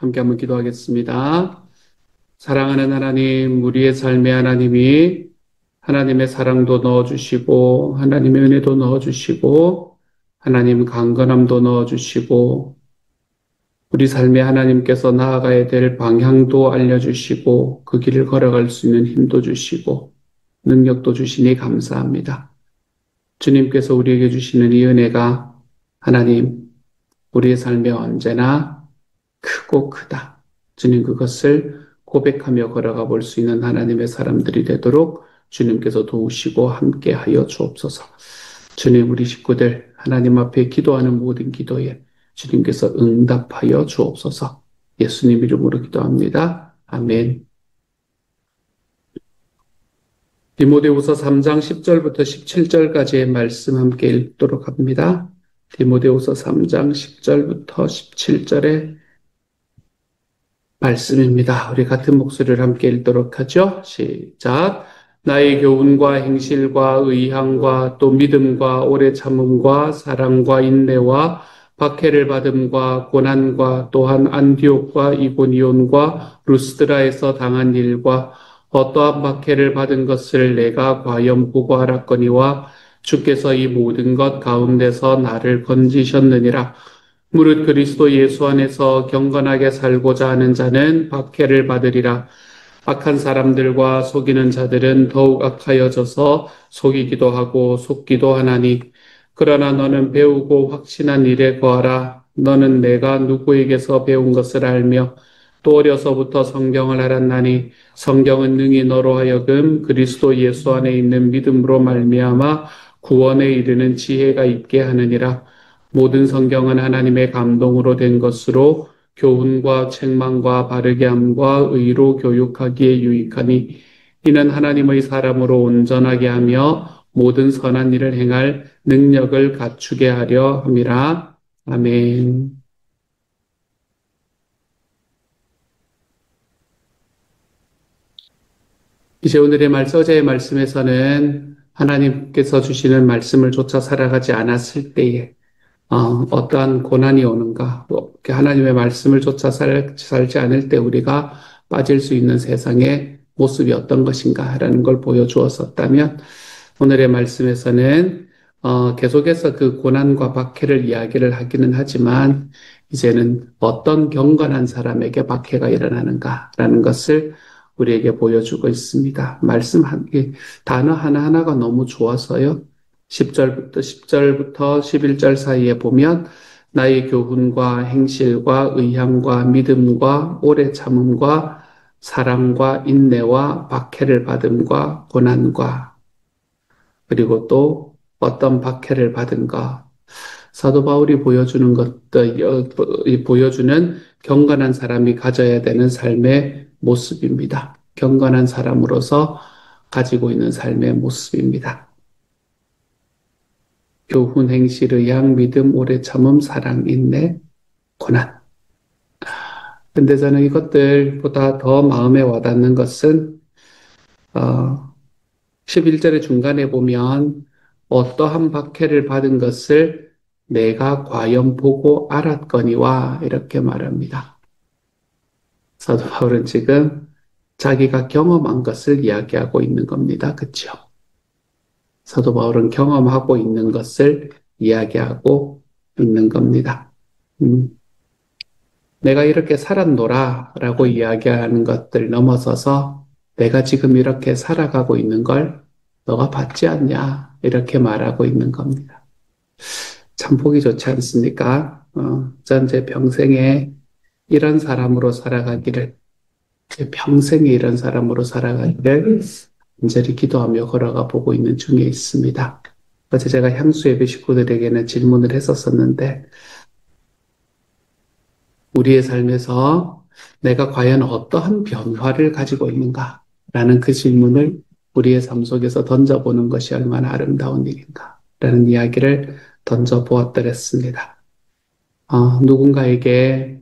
함께 한번 기도하겠습니다. 사랑하는 하나님, 우리의 삶에 하나님이 하나님의 사랑도 넣어주시고, 하나님의 은혜도 넣어주시고, 하나님 강건함도 넣어주시고, 우리 삶에 하나님께서 나아가야 될 방향도 알려주시고, 그 길을 걸어갈 수 있는 힘도 주시고, 능력도 주시니 감사합니다. 주님께서 우리에게 주시는 이 은혜가 하나님, 우리의 삶에 언제나 크고 크다. 주님 그것을 고백하며 걸어가 볼 수 있는 하나님의 사람들이 되도록 주님께서 도우시고 함께 하여 주옵소서. 주님 우리 식구들 하나님 앞에 기도하는 모든 기도에 주님께서 응답하여 주옵소서. 예수님 이름으로 기도합니다. 아멘. 디모데후서 3장 10절부터 17절까지의 말씀 함께 읽도록 합니다. 디모데후서 3장 10절부터 17절의 말씀입니다. 우리 같은 목소리를 함께 읽도록 하죠. 시작. 나의 교훈과 행실과 의향과 또 믿음과 오래 참음과 사랑과 인내와 박해를 받음과 고난과 또한 안디옥과 이고니온과 루스드라에서 당한 일과 어떠한 박해를 받은 것을 내가 과연 보고 알았거니와 주께서 이 모든 것 가운데서 나를 건지셨느니라. 무릇 그리스도 예수 안에서 경건하게 살고자 하는 자는 박해를 받으리라. 악한 사람들과 속이는 자들은 더욱 악하여져서 속이기도 하고 속기도 하나니. 그러나 너는 배우고 확신한 일에 거하라. 너는 내가 누구에게서 배운 것을 알며 또 어려서부터 성경을 알았나니 성경은 능히 너로 하여금 그리스도 예수 안에 있는 믿음으로 말미암아 구원에 이르는 지혜가 있게 하느니라. 모든 성경은 하나님의 감동으로 된 것으로 교훈과 책망과 바르게 함과 의로 교육하기에 유익하니 이는 하나님의 사람으로 온전하게 하며 모든 선한 일을 행할 능력을 갖추게 하려 함이라. 아멘. 이제 오늘의 어제의 말씀에서는 하나님께서 주시는 말씀을 쫓아 살아가지 않았을 때에 어떠한 고난이 오는가, 하나님의 말씀을 쫓아 살지 않을 때 우리가 빠질 수 있는 세상의 모습이 어떤 것인가라는 걸 보여주었었다면, 오늘의 말씀에서는 계속해서 그 고난과 박해를 이야기를 하기는 하지만, 이제는 어떤 경건한 사람에게 박해가 일어나는가라는 것을 우리에게 보여주고 있습니다. 단어 하나하나가 너무 좋아서요. 10절부터 11절 사이에 보면 나의 교훈과 행실과 의향과 믿음과 오래 참음과 사랑과 인내와 박해를 받음과 고난과 그리고 또 어떤 박해를 받은가 사도 바울이 보여주는 경건한 사람이 가져야 되는 삶의 모습입니다. 경건한 사람으로서 가지고 있는 삶의 모습입니다. 교훈, 행실, 의향, 믿음, 오래 참음, 사랑, 인내, 고난. 근데 저는 이것들보다 더 마음에 와닿는 것은 11절의 중간에 보면 어떠한 박해를 받은 것을 내가 과연 보고 알았거니와 이렇게 말합니다. 사도 바울은 지금 자기가 경험한 것을 이야기하고 있는 겁니다. 그렇죠? 사도 바울은 경험하고 있는 것을 이야기하고 있는 겁니다. 내가 이렇게 살았노라 라고 이야기하는 것들 넘어서서 내가 지금 이렇게 살아가고 있는 걸 너가 봤지 않냐 이렇게 말하고 있는 겁니다. 참 보기 좋지 않습니까? 전 제 평생에 이런 사람으로 살아가기를 제 평생에 이런 사람으로 살아가기를 간절히 기도하며 걸어가 보고 있는 중에 있습니다. 어제 제가 향수예배 식구들에게는 질문을 했었었는데 우리의 삶에서 내가 과연 어떠한 변화를 가지고 있는가? 라는 그 질문을 우리의 삶 속에서 던져보는 것이 얼마나 아름다운 일인가? 라는 이야기를 던져보았더랬습니다. 누군가에게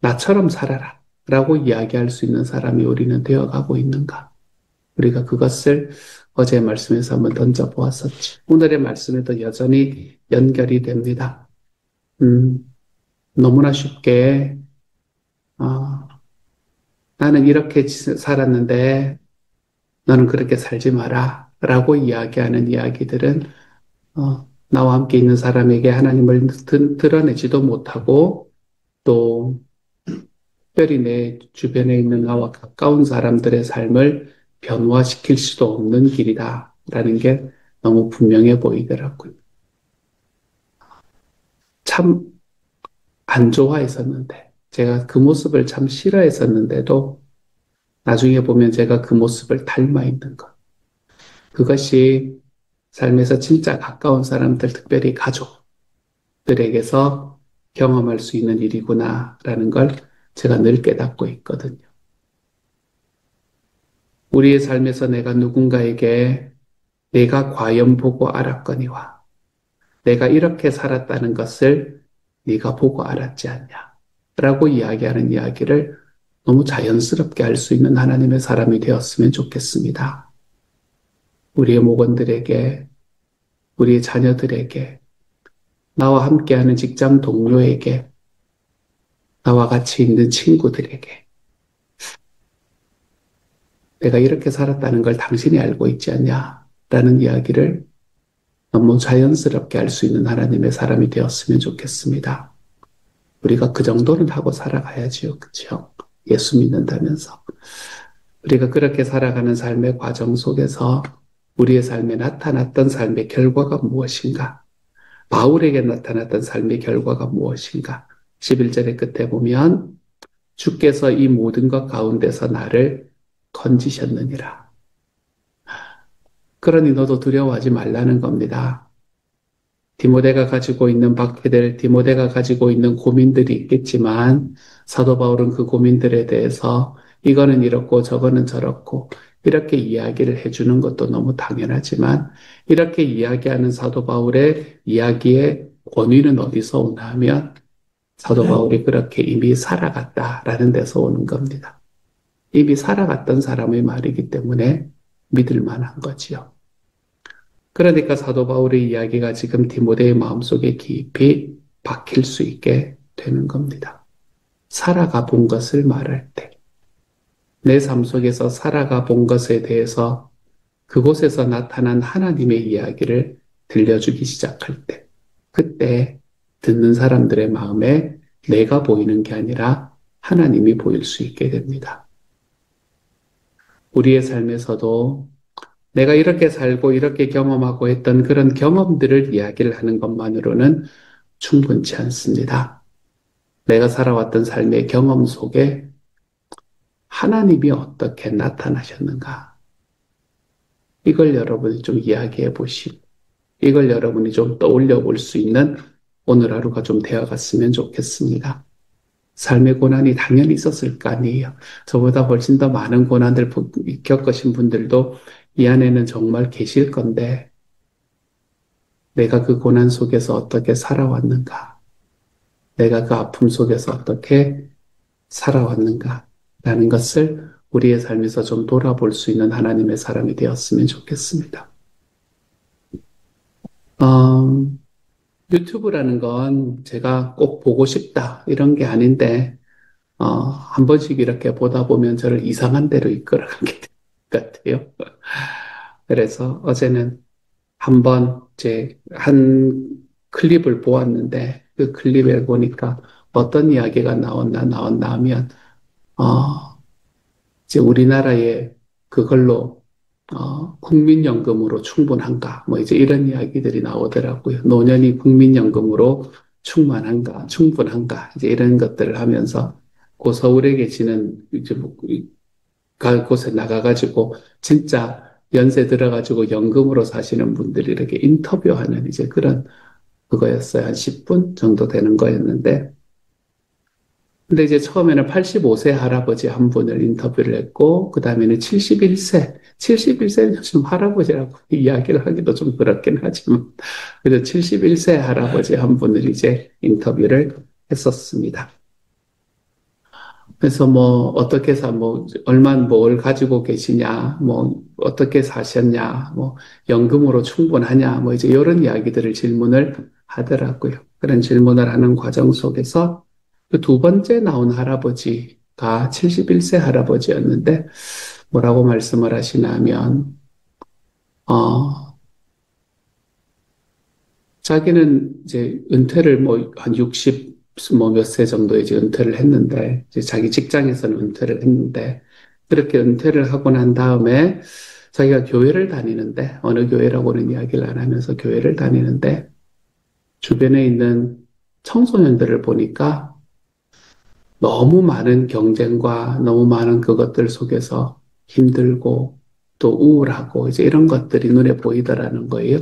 나처럼 살아라 라고 이야기할 수 있는 사람이 우리는 되어가고 있는가? 우리가 그것을 어제 말씀에서 한번 던져보았었죠. 오늘의 말씀에도 여전히 연결이 됩니다. 너무나 쉽게 어, 나는 이렇게 살았는데 너는 그렇게 살지 마라. 라고 이야기하는 이야기들은 나와 함께 있는 사람에게 하나님을 드러내지도 못하고 또 특별히 내 주변에 있는 나와 가까운 사람들의 삶을 변화시킬 수도 없는 길이다라는 게 너무 분명해 보이더라고요. 참 안 좋아했었는데, 제가 그 모습을 참 싫어했었는데도 나중에 보면 제가 그 모습을 닮아 있는 것. 그것이 삶에서 진짜 가까운 사람들, 특별히 가족들에게서 경험할 수 있는 일이구나라는 걸 제가 늘 깨닫고 있거든요. 우리의 삶에서 내가 누군가에게 내가 과연 보고 알았거니와 내가 이렇게 살았다는 것을 네가 보고 알았지 않냐 라고 이야기하는 이야기를 너무 자연스럽게 할 수 있는 하나님의 사람이 되었으면 좋겠습니다. 우리의 목원들에게, 우리의 자녀들에게, 나와 함께하는 직장 동료에게, 나와 같이 있는 친구들에게 내가 이렇게 살았다는 걸 당신이 알고 있지 않냐 라는 이야기를 너무 자연스럽게 할 수 있는 하나님의 사람이 되었으면 좋겠습니다. 우리가 그 정도는 하고 살아가야지요. 그렇죠? 예수 믿는다면서. 우리가 그렇게 살아가는 삶의 과정 속에서 우리의 삶에 나타났던 삶의 결과가 무엇인가? 바울에게 나타났던 삶의 결과가 무엇인가? 11절의 끝에 보면 주께서 이 모든 것 가운데서 나를 건지셨느니라. 그러니 너도 두려워하지 말라는 겁니다. 디모데가 가지고 있는 고민들이 있겠지만 사도 바울은 그 고민들에 대해서 이거는 이렇고 저거는 저렇고 이렇게 이야기를 해주는 것도 너무 당연하지만 이렇게 이야기하는 사도 바울의 이야기의 권위는 어디서 오나 하면 사도 바울이 그렇게 이미 살아갔다라는 데서 오는 겁니다. 이미 살아갔던 사람의 말이기 때문에 믿을 만한 거지요. 그러니까 사도 바울의 이야기가 지금 디모데의 마음속에 깊이 박힐 수 있게 되는 겁니다. 살아가 본 것을 말할 때, 내 삶 속에서 살아가 본 것에 대해서 그곳에서 나타난 하나님의 이야기를 들려주기 시작할 때, 그때 듣는 사람들의 마음에 내가 보이는 게 아니라 하나님이 보일 수 있게 됩니다. 우리의 삶에서도 내가 이렇게 살고 이렇게 경험하고 했던 그런 경험들을 이야기를 하는 것만으로는 충분치 않습니다. 내가 살아왔던 삶의 경험 속에 하나님이 어떻게 나타나셨는가? 이걸 여러분이 좀 이야기해 보시고, 이걸 여러분이 좀 떠올려 볼 수 있는 오늘 하루가 좀 되어갔으면 좋겠습니다. 삶의 고난이 당연히 있었을 거 아니에요. 저보다 훨씬 더 많은 고난을 겪으신 분들도 이 안에는 정말 계실 건데, 내가 그 고난 속에서 어떻게 살아왔는가? 내가 그 아픔 속에서 어떻게 살아왔는가? 라는 것을 우리의 삶에서 좀 돌아볼 수 있는 하나님의 사람이 되었으면 좋겠습니다. 어, 유튜브라는 건 제가 꼭 보고 싶다, 이런 게 아닌데, 한 번씩 이렇게 보다 보면 저를 이상한 데로 이끌어가게 될 것 같아요. 그래서 어제는 한번 이제 한 클립을 보았는데 그 클립에 보니까 어떤 이야기가 나왔나 하면 이제 우리나라에 그걸로 국민연금으로 충분한가 뭐 이제 이런 이야기들이 나오더라고요. 노년이 국민연금으로 충분한가 이제 이런 것들을 하면서 그 서울에 계시는 이제 뭐 곳에 나가가지고 진짜 연세 들어가지고 연금으로 사시는 분들이 이렇게 인터뷰하는 이제 그런 그거였어요. 한 10분 정도 되는 거였는데. 근데 이제 처음에는 85세 할아버지 한 분을 인터뷰를 했고, 그 다음에는 71세는 좀 할아버지라고 이야기를 하기도 좀 그렇긴 하지만, 그래서 71세 할아버지 한 분을 이제 인터뷰를 했었습니다. 그래서 뭐 어떻게 얼마 뭘 가지고 계시냐, 뭐 어떻게 사셨냐, 뭐 연금으로 충분하냐, 뭐 이제 이런 이야기들을 질문을 하더라고요. 그런 질문을 하는 과정 속에서 그 두 번째 나온 할아버지가 71세 할아버지였는데 뭐라고 말씀을 하시냐면, 어, 자기는 이제 은퇴를 뭐 한 60, 뭐 몇 세 정도 이제 은퇴를 했는데, 이제 자기 직장에서는 은퇴를 했는데, 그렇게 은퇴를 하고 난 다음에 자기가 교회를 다니는데, 어느 교회라고는 이야기를 안 하면서 교회를 다니는데, 주변에 있는 청소년들을 보니까 너무 많은 경쟁과 너무 많은 그것들 속에서 힘들고 또 우울하고 이제 이런 것들이 눈에 보이더라는 거예요.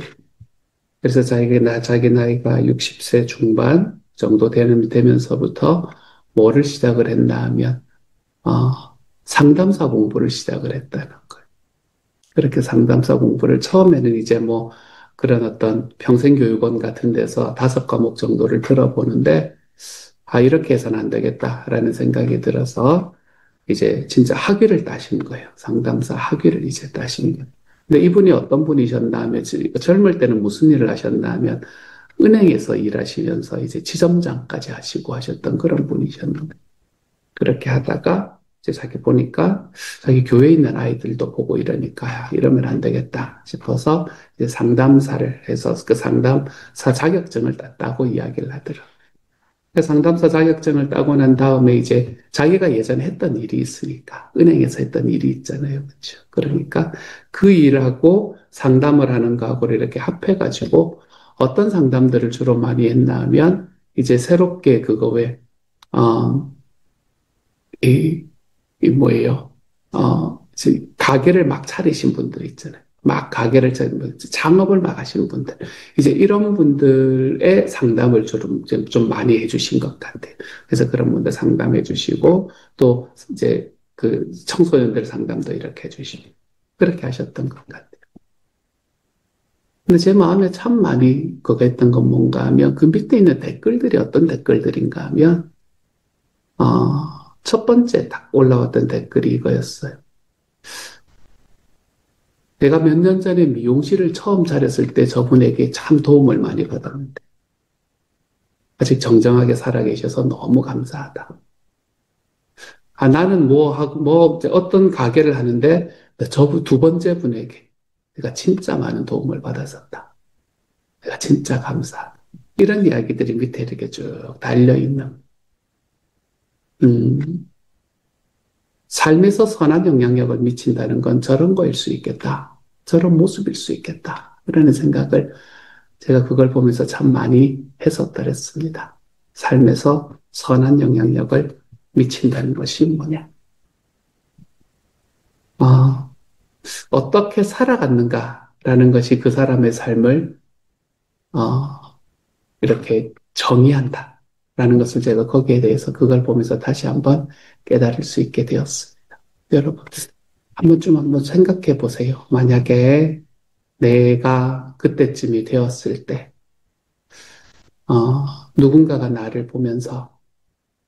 그래서 자기 나이가 60세 중반 정도 되면서부터 뭐를 시작을 했나 하면, 어, 상담사 공부를 시작을 했다는 거예요. 그렇게 상담사 공부를 처음에는 이제 뭐 그런 어떤 평생교육원 같은 데서 5과목 정도를 들어보는데, 아, 이렇게 해서는 안 되겠다라는 생각이 들어서 이제 진짜 학위를 따신 거예요. 상담사 학위를 이제 따신 거예요. 근데 이분이 어떤 분이셨나 하면, 젊을 때는 무슨 일을 하셨나 하면, 은행에서 일하시면서 이제 지점장까지 하시고 하셨던 그런 분이셨는데, 그렇게 하다가 이제 자기 보니까 자기 교회에 있는 아이들도 보고 이러니까 이러면 안 되겠다 싶어서 이제 상담사를 해서 그 상담사 자격증을 땄다고 이야기를 하더라고요. 상담사 자격증을 따고 난 다음에 이제 자기가 예전에 했던 일이 있으니까 은행에서 했던 일이 있잖아요. 그렇죠? 그러니까 그 일하고 상담을 하는 거하고 이렇게 합해가지고 어떤 상담들을 주로 많이 했나 하면 이제 새롭게 그거 왜, 어, 이, 이 뭐예요? 가게를 막 차리신 분들 있잖아요. 막 가게를 창업을 막 하시는 분들. 이제 이런 분들의 상담을 좀 많이 해주신 것 같아요. 그래서 그런 분들 상담해 주시고, 또 이제 그 청소년들 상담도 이렇게 해주시고, 그렇게 하셨던 것 같아요. 근데 제 마음에 참 많이 그거 했던 건 뭔가 하면, 그 밑에 있는 댓글들이 어떤 댓글들인가 하면, 첫 번째 딱 올라왔던 댓글이 이거였어요. 내가 몇 년 전에 미용실을 처음 차렸을 때 저분에게 참 도움을 많이 받았는데, 아직 정정하게 살아계셔서 너무 감사하다. 아, 나는 이제 어떤 가게를 하는데, 저분 두 번째 분에게 내가 진짜 많은 도움을 받았었다. 내가 진짜 감사하다. 이런 이야기들이 밑에 이렇게 쭉 달려있는, 음, 삶에서 선한 영향력을 미친다는 건 저런 거일 수 있겠다. 저런 모습일 수 있겠다. 그러는 생각을 제가 그걸 보면서 참 많이 했었더랬습니다. 삶에서 선한 영향력을 미친다는 것이 뭐냐? 어, 어떻게 살아갔는가라는 것이 그 사람의 삶을 어, 이렇게 정의한다라는 것을 제가 거기에 대해서 그걸 보면서 다시 한번 깨달을 수 있게 되었습니다. 여러분, 한번 생각해 보세요. 만약에 내가 그때쯤이 되었을 때, 누군가가 나를 보면서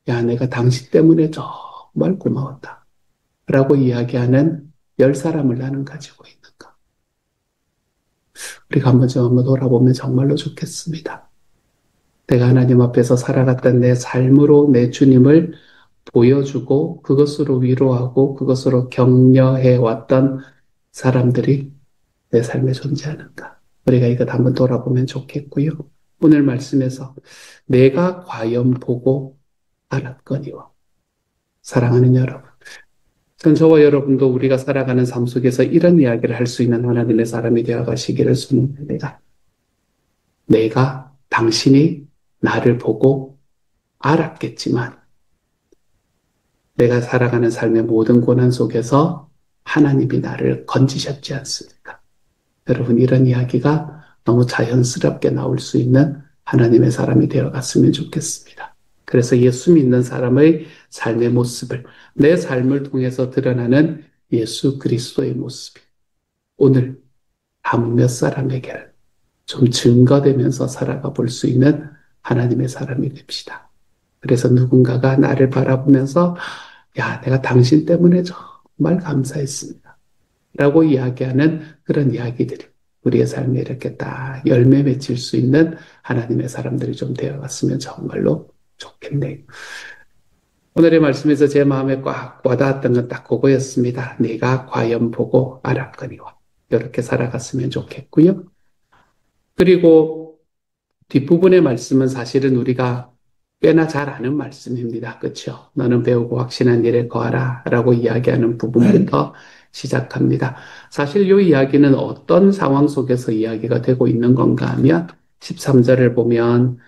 야, 내가 당신 때문에 정말 고마웠다. 라고 이야기하는 10사람을 나는 가지고 있는가. 우리가 한번 돌아보면 정말로 좋겠습니다. 내가 하나님 앞에서 살아갔던 내 삶으로 내 주님을 보여주고 그것으로 위로하고 그것으로 격려해 왔던 사람들이 내 삶에 존재하는가. 우리가 이것 한번 돌아보면 좋겠고요. 오늘 말씀에서 내가 과연 보고 알았거니와. 사랑하는 여러분. 전 저와 여러분도 우리가 살아가는 삶 속에서 이런 이야기를 할 수 있는 하나님의 사람이 되어 가시기를 소원합니다. 내가 당신이 나를 보고 알았겠지만 내가 살아가는 삶의 모든 고난 속에서 하나님이 나를 건지셨지 않습니까? 여러분 이런 이야기가 너무 자연스럽게 나올 수 있는 하나님의 사람이 되어 갔으면 좋겠습니다. 그래서 예수 믿는 사람의 삶의 모습을 내 삶을 통해서 드러나는 예수 그리스도의 모습이 오늘 한 몇 사람에게 좀 증거되면서 살아가 볼 수 있는 하나님의 사람이 됩시다. 그래서 누군가가 나를 바라보면서 야, 내가 당신 때문에 정말 감사했습니다. 라고 이야기하는 그런 이야기들이 우리의 삶에 이렇게 딱 열매 맺힐 수 있는 하나님의 사람들이 좀 되어갔으면 정말로 좋겠네요. 오늘의 말씀에서 제 마음에 꽉 와닿았던 건 딱 그거였습니다. 내가 과연 보고 알았거니와. 이렇게 살아갔으면 좋겠고요. 그리고 뒷부분의 말씀은 사실은 우리가 꽤나 잘 아는 말씀입니다. 그렇죠? 너는 배우고 확신한 일에 거하라 라고 이야기하는 부분부터 시작합니다. 사실 이 이야기는 어떤 상황 속에서 이야기가 되고 있는 건가 하면 13절을 보면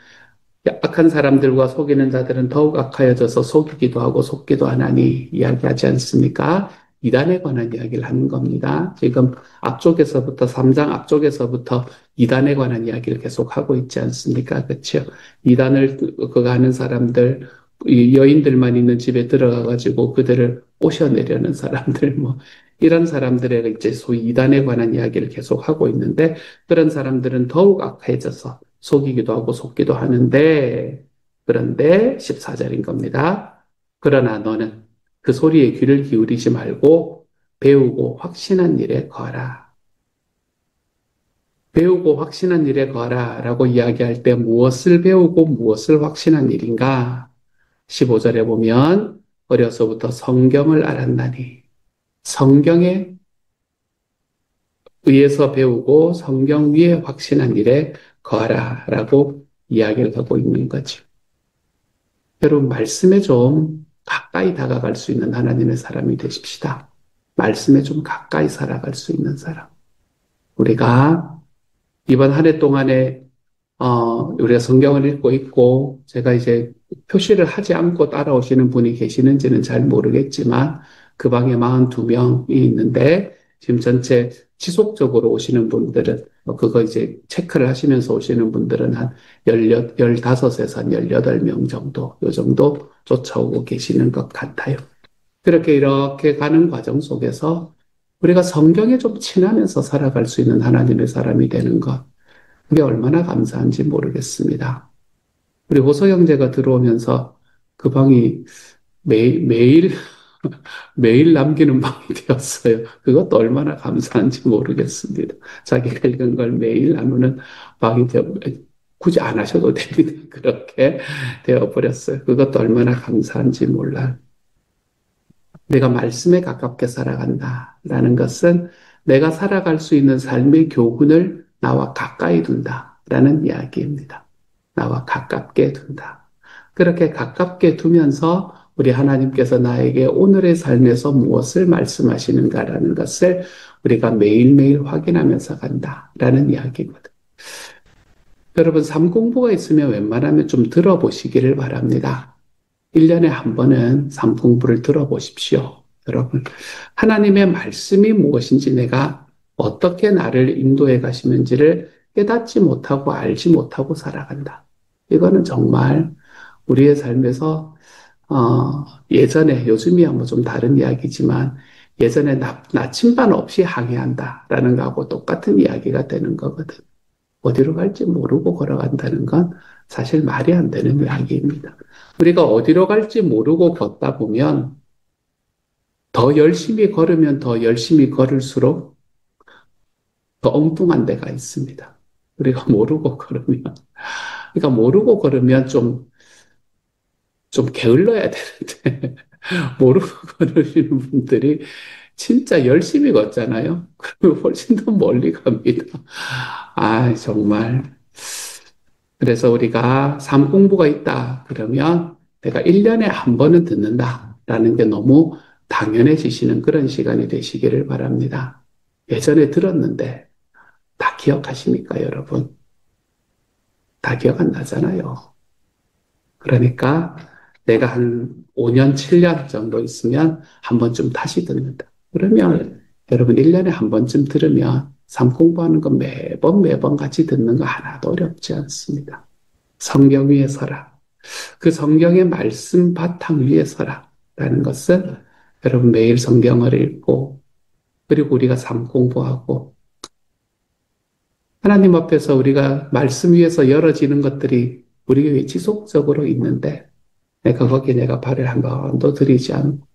악한 사람들과 속이는 자들은 더욱 악하여져서 속이기도 하고 속기도 하나니 이야기하지 않습니까? 이단에 관한 이야기를 하는 겁니다. 지금 앞쪽에서부터 3장 앞쪽에서부터 이단에 관한 이야기를 계속하고 있지 않습니까? 그렇죠? 이단을 그거 하는 사람들, 이 여인들만 있는 집에 들어가 가지고 그들을 오셔내려는 사람들 뭐 이런 사람들의 이제 소위 이단에 관한 이야기를 계속하고 있는데 그런 사람들은 더욱 악해져서 속이기도 하고 속기도 하는데, 그런데 14절인 겁니다. 그러나 너는 그 소리에 귀를 기울이지 말고 배우고 확신한 일에 거하라. 배우고 확신한 일에 거하라 라고 이야기할 때 무엇을 배우고 무엇을 확신한 일인가? 15절에 보면 어려서부터 성경을 알았나니 성경에 의해서 배우고 성경 위에 확신한 일에 거하라 라고 이야기를 하고 있는 거죠. 여러분, 말씀에 좀 가까이 다가갈 수 있는 하나님의 사람이 되십시다. 말씀에 좀 가까이 살아갈 수 있는 사람. 우리가 이번 한 해 동안에, 우리가 성경을 읽고 있고, 제가 이제 표시를 하지 않고 따라오시는 분이 계시는지는 잘 모르겠지만, 그 방에 42명이 있는데, 지금 전체 지속적으로 오시는 분들은, 그거 이제 체크를 하시면서 오시는 분들은 한 15에서 한 18명 정도, 요 정도 쫓아오고 계시는 것 같아요. 그렇게 이렇게 가는 과정 속에서 우리가 성경에 좀 친하면서 살아갈 수 있는 하나님의 사람이 되는 것, 그게 얼마나 감사한지 모르겠습니다. 우리 호소 형제가 들어오면서 그 방이 매일 매일 남기는 방이 되었어요. 그것도 얼마나 감사한지 모르겠습니다. 자기가 읽은 걸 매일 나누는 방이 되어, 굳이 안 하셔도 됩니다. 그렇게 되어버렸어요. 그것도 얼마나 감사한지 몰라요. 내가 말씀에 가깝게 살아간다라는 것은 내가 살아갈 수 있는 삶의 교훈을 나와 가까이 둔다라는 이야기입니다. 나와 가깝게 둔다. 그렇게 가깝게 두면서 우리 하나님께서 나에게 오늘의 삶에서 무엇을 말씀하시는가라는 것을 우리가 매일매일 확인하면서 간다라는 이야기거든요. 여러분, 삶 공부가 있으면 웬만하면 좀 들어보시기를 바랍니다. 1년에 한 번은 삶 공부를 들어보십시오. 여러분, 하나님의 말씀이 무엇인지 내가 어떻게 나를 인도해 가시는지를 깨닫지 못하고 알지 못하고 살아간다. 이거는 정말 우리의 삶에서 예전에, 요즘이야 뭐 좀 다른 이야기지만 예전에 나침반 없이 항해한다라는 거하고 똑같은 이야기가 되는 거거든. 어디로 갈지 모르고 걸어간다는 건 사실 말이 안 되는 이야기입니다. 우리가 어디로 갈지 모르고 걷다 보면 더 열심히 걸으면 더 열심히 걸을수록 더 엉뚱한 데가 있습니다. 우리가 모르고 걸으면, 그러니까 모르고 걸으면 좀 게을러야 되는데, 모르고 걸으시는 분들이 진짜 열심히 걷잖아요. 그러면 훨씬 더 멀리 갑니다. 아, 정말. 그래서 우리가 삶 공부가 있다 그러면 내가 1년에 한 번은 듣는다라는 게 너무 당연해지시는 그런 시간이 되시기를 바랍니다. 예전에 들었는데 다 기억하십니까, 여러분? 다 기억 안 나잖아요. 그러니까 내가 한 5년, 7년 정도 있으면 한 번쯤 다시 듣는다. 그러면 여러분 1년에 한 번쯤 들으면 삶 공부하는 거 매번 같이 듣는 거 하나도 어렵지 않습니다. 성경 위에 서라. 그 성경의 말씀 바탕 위에 서라라는 것은 여러분 매일 성경을 읽고 그리고 우리가 삶 공부하고 하나님 앞에서 우리가 말씀 위에서 열어지는 것들이 우리에게 지속적으로 있는데 내가 발을 한 번도 들이지 않고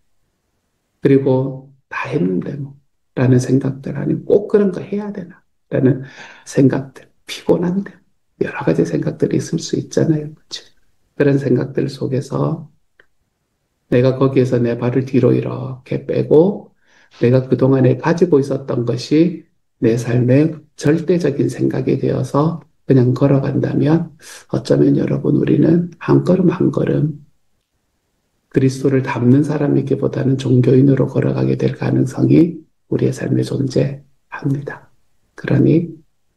그리고 다 했는데 뭐 라는 생각들 아니면 꼭 그런 거 해야 되나 라는 생각들 피곤한데 여러 가지 생각들이 있을 수 있잖아요. 그렇죠? 그런 생각들 속에서 내가 거기에서 내 발을 뒤로 이렇게 빼고 내가 그동안에 가지고 있었던 것이 내 삶의 절대적인 생각이 되어서 그냥 걸어간다면 어쩌면 여러분 우리는 한 걸음 한 걸음 그리스도를 닮는 사람이기보다는 종교인으로 걸어가게 될 가능성이 우리의 삶에 존재합니다. 그러니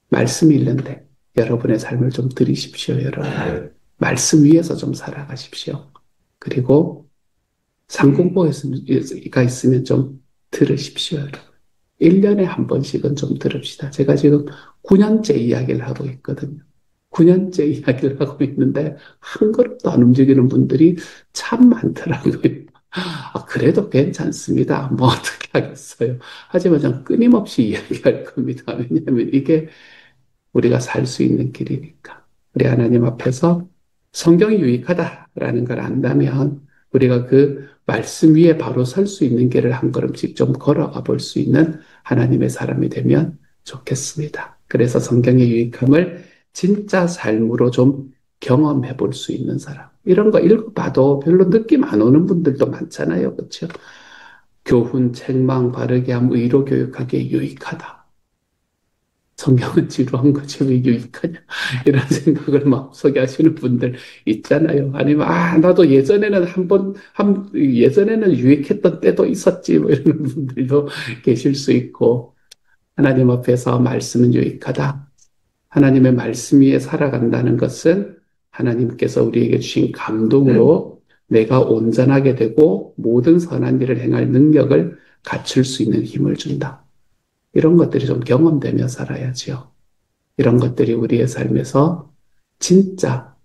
말씀 읽는데 여러분의 삶을 좀 들이십시오, 여러분. 말씀 위에서 좀 살아가십시오. 그리고 상공보가 있으면 좀 들으십시오, 여러분. 1년에 한 번씩은 좀 들읍시다. 제가 지금 9년째 이야기를 하고 있거든요. 9년째 이야기를 하고 있는데 한 걸음도 안 움직이는 분들이 참 많더라고요. 그래도 괜찮습니다. 뭐 어떻게 하겠어요. 하지만 전 끊임없이 이야기할 겁니다. 왜냐하면 이게 우리가 살 수 있는 길이니까. 우리 하나님 앞에서 성경이 유익하다라는 걸 안다면 우리가 그 말씀 위에 바로 설 수 있는 길을 한 걸음씩 좀 걸어가 볼 수 있는 하나님의 사람이 되면 좋겠습니다. 그래서 성경의 유익함을 진짜 삶으로 좀 경험해 볼 수 있는 사람. 이런 거 읽어봐도 별로 느낌 안 오는 분들도 많잖아요. 그렇죠? 교훈, 책망, 바르게 함, 의로 교육하기에 유익하다. 성경은 지루한 거지 왜 유익하냐 이런 생각을 마음속에 하시는 분들 있잖아요. 아니면 나도 예전에는 예전에는 유익했던 때도 있었지 뭐 이런 분들도 계실 수 있고 하나님 앞에서 말씀은 유익하다. 하나님의 말씀 위에 살아간다는 것은 하나님께서 우리에게 주신 감동으로 내가 온전하게 되고 모든 선한 일을 행할 능력을 갖출 수 있는 힘을 준다. 이런 것들이 좀 경험되며 살아야지요. 이런 것들이 우리의 삶에서 진짜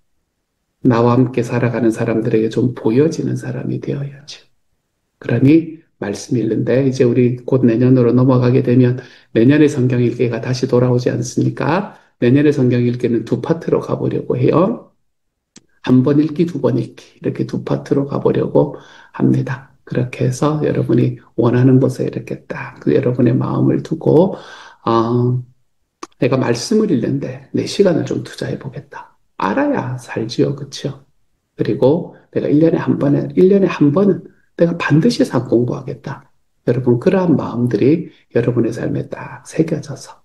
나와 함께 살아가는 사람들에게 좀 보여지는 사람이 되어야죠. 그러니 말씀 읽는데 이제 우리 곧 내년으로 넘어가게 되면 내년의 성경 읽기가 다시 돌아오지 않습니까? 내년의 성경 읽기는 두 파트로 가보려고 해요. 한 번 읽기, 두 번 읽기 이렇게 두 파트로 가보려고 합니다. 그렇게 해서 여러분이 원하는 곳에 이렇게 딱 여러분의 마음을 두고 내가 말씀을 읽는데 내 시간을 좀 투자해 보겠다. 알아야 살지요. 그렇죠? 그리고 내가 1년에 한 번은 내가 반드시 상 공부하겠다. 여러분, 그러한 마음들이 여러분의 삶에 딱 새겨져서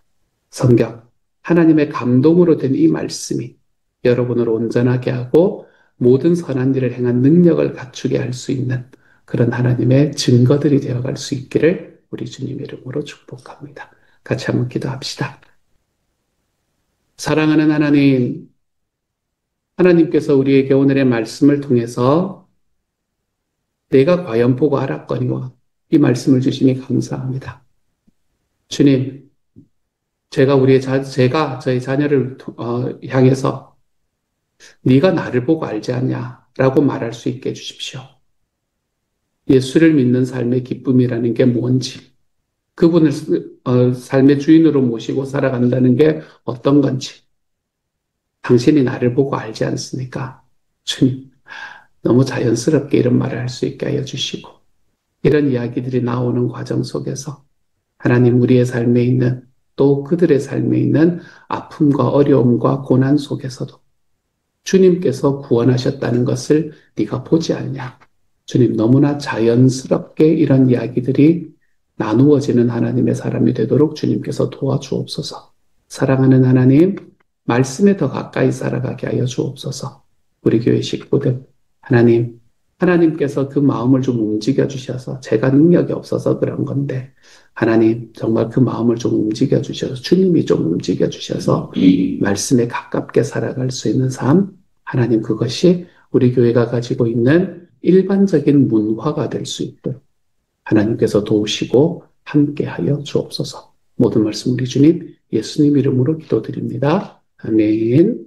성경, 하나님의 감동으로 된 이 말씀이 여러분을 온전하게 하고 모든 선한 일을 행한 능력을 갖추게 할 수 있는 그런 하나님의 증거들이 되어갈 수 있기를 우리 주님 이름으로 축복합니다. 같이 한번 기도합시다. 사랑하는 하나님, 하나님께서 우리에게 오늘의 말씀을 통해서 내가 과연 보고 알았거니와 이 말씀을 주시니 감사합니다. 주님, 제가 저희 자녀를 향해서 네가 나를 보고 알지 않냐라고 말할 수 있게 해주십시오. 예수를 믿는 삶의 기쁨이라는 게 뭔지, 그분을 삶의 주인으로 모시고 살아간다는 게 어떤 건지, 당신이 나를 보고 알지 않습니까? 주님, 너무 자연스럽게 이런 말을 할 수 있게 하여 주시고, 이런 이야기들이 나오는 과정 속에서 하나님 우리의 삶에 있는 또 그들의 삶에 있는 아픔과 어려움과 고난 속에서도 주님께서 구원하셨다는 것을 네가 보지 않냐. 주님 너무나 자연스럽게 이런 이야기들이 나누어지는 하나님의 사람이 되도록 주님께서 도와주옵소서. 사랑하는 하나님, 말씀에 더 가까이 살아가게 하여 주옵소서. 우리 교회 식구들, 하나님께서 그 마음을 좀 움직여 주셔서 제가 능력이 없어서 그런 건데 하나님 정말 그 마음을 좀 움직여 주셔서 주님이 좀 움직여 주셔서 말씀에 가깝게 살아갈 수 있는 삶 하나님 그것이 우리 교회가 가지고 있는 일반적인 문화가 될 수 있도록 하나님께서 도우시고 함께하여 주옵소서. 모든 말씀 우리 주님 예수님 이름으로 기도드립니다. 아멘.